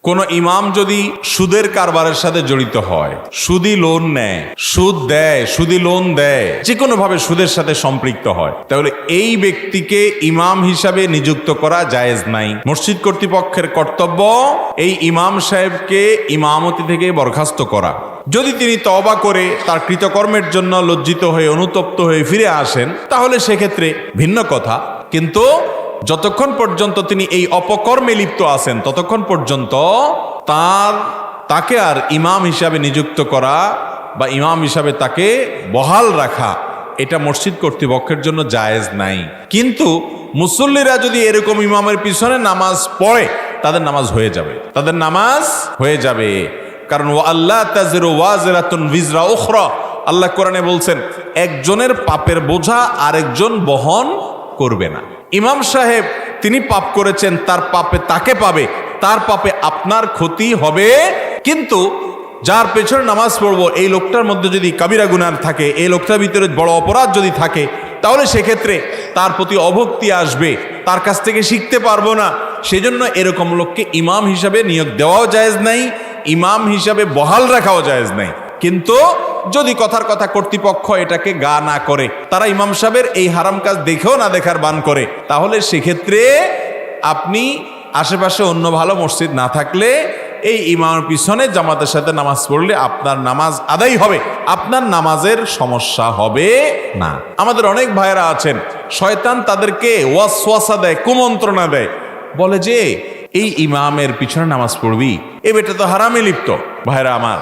কোন ইমাম যদি সুদের কারবারের সাথে জড়িত হয়, সুদি লোন নেয়, সুদ দেয়, সুদি লোন দেয়, যে কোনো ভাবে সুদের সাথে সম্পৃক্ত হয়, তাহলে এই ব্যক্তিকে ইমাম হিসাবে নিযুক্ত করা জায়েজ নাই। মসজিদ কর্তৃপক্ষের কর্তব্য এই ইমাম সাহেবকে ইমামতি থেকে বরখাস্ত করা। যদি তিনি তওবা করে তার কৃতকর্মের জন্য লজ্জিত হয়ে অনুতপ্ত হয়ে ফিরে আসেন, তাহলে সেক্ষেত্রে ভিন্ন কথা। কিন্তু যতক্ষণ পর্যন্ত তিনি এই অপকর্মে লিপ্ত আছেন, ততক্ষণ পর্যন্ত তাকে আর ইমাম হিসাবে নিযুক্ত করা বা ইমাম হিসাবে তাকে বহাল রাখা, এটা মসজিদ কর্তৃপক্ষের জন্য জায়েজ নাই। কিন্তু মুসল্লিরা যদি এরকম ইমামের পিছনে নামাজ পড়ে, তাদের নামাজ হয়ে যাবে, তাদের নামাজ হয়ে যাবে। কারণ আল্লাহ তাজিরু ওয়াজিরাতুন বিজরা উখরা, আল্লাহ কোরআনে বলছেন একজনের পাপের বোঝা আরেকজন বহন করবে না। ইমাম সাহেব তিনি পাপ করেছেন, তার পাপে তাকে পাবে, তার পাপে আপনার ক্ষতি হবে। কিন্তু যার পেছনে নামাজ পড়বো, এই লোকটার মধ্যে যদি কাবিরা গুনাহ থাকে, এই লোকটার ভিতরে বড় অপরাধ যদি থাকে, তাহলে সেক্ষেত্রে তার প্রতি অভক্তি আসবে, তার কাছ থেকে শিখতে পারবো না। সেজন্য এরকম লোককে ইমাম হিসাবে নিয়োগ দেওয়াও জায়েজ নাই, ইমাম হিসাবে বহাল রাখাও জায়েজ নাই। কিন্তু যদি কথার কথা কর্তৃপক্ষ এটাকে গা না করে, তারা ইমাম সাহেবের এই হারাম কাজ দেখেও না দেখার বান করে, তাহলে সেক্ষেত্রে আপনি আশেপাশে অন্য ভালো মসজিদ না থাকলে এই ইমামের পিছনে জামাতের সাথে নামাজ পড়লে আপনার নামাজ আদায় হবে, আপনার নামাজের সমস্যা হবে না। আমাদের অনেক ভাইরা আছেন, শয়তান তাদেরকে ওয়াসওয়াসা দেয়, কুমন্ত্রণা দেয়, বলে যে এই ইমামের পিছনে নামাজ পড়বি, এ বেটা তো হারামে লিপ্ত। ভাইরা আমার,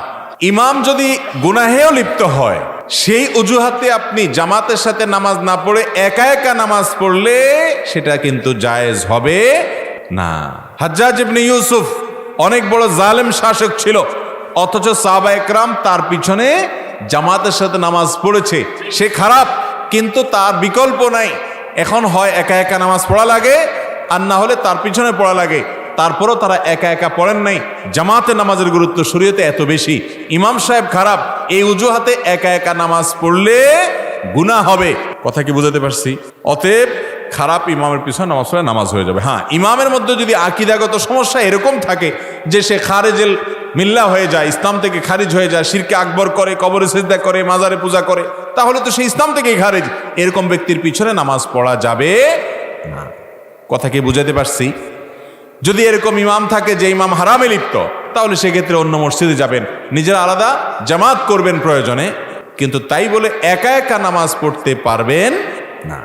ইমাম যদি গুনাহেও লিপ্ত হয়, সেই অজুহাতে আপনি জামাতের সাথে নামাজ না পড়ে একা একা নামাজ পড়লে সেটা কিন্তু জায়েজ হবে না। হাজ্জাজ ইবনে ইউসুফ অনেক বড় জালেম শাসক ছিল, অথচ সাহাবা একরাম তার পিছনে জামাতের সাথে নামাজ পড়েছে। সে খারাপ, কিন্তু তার বিকল্প নাই। এখন হয় একা একা নামাজ পড়া লাগে, আর না হলে তার পিছনে পড়া লাগে। তারপরও তারা একা একা পড়েন নাই। জামাতে নামাজের গুরুত্ব শরীয়তে এত বেশি। ইমাম সাহেব খারাপ, এই অজুহাতে একা একা নামাজ পড়লে গুনাহ হবে। কথা কি বুঝাতে পারছি? অতএব খারাপ ইমামের পিছনে নামাজ পড়লে নামাজ হয়ে যাবে। হ্যাঁ, ইমামের মধ্যে যদি আকীদাগত সমস্যা এরকম থাকে যে সে খারেজেল মিল্লাহ হয়ে যায়, ইসলাম থেকে খারিজ হয়ে যায়, শিরকে আকবর করে, কবরে সিজদা করে, মাজারে পূজা করে, তাহলে তো সে ইসলাম থেকেই খারিজ। এরকম ব্যক্তির পিছনে নামাজ পড়া যাবে না। কথা কি বুঝাতে পারছি? যদি এরকম ইমাম থাকে যে ইমাম হারামে লিপ্ত, তাহলে সেক্ষেত্রে অন্য মসজিদে যাবেন, নিজের আলাদা জামাত করবেন প্রয়োজনে, কিন্তু তাই বলে একা একা নামাজ পড়তে পারবেন না।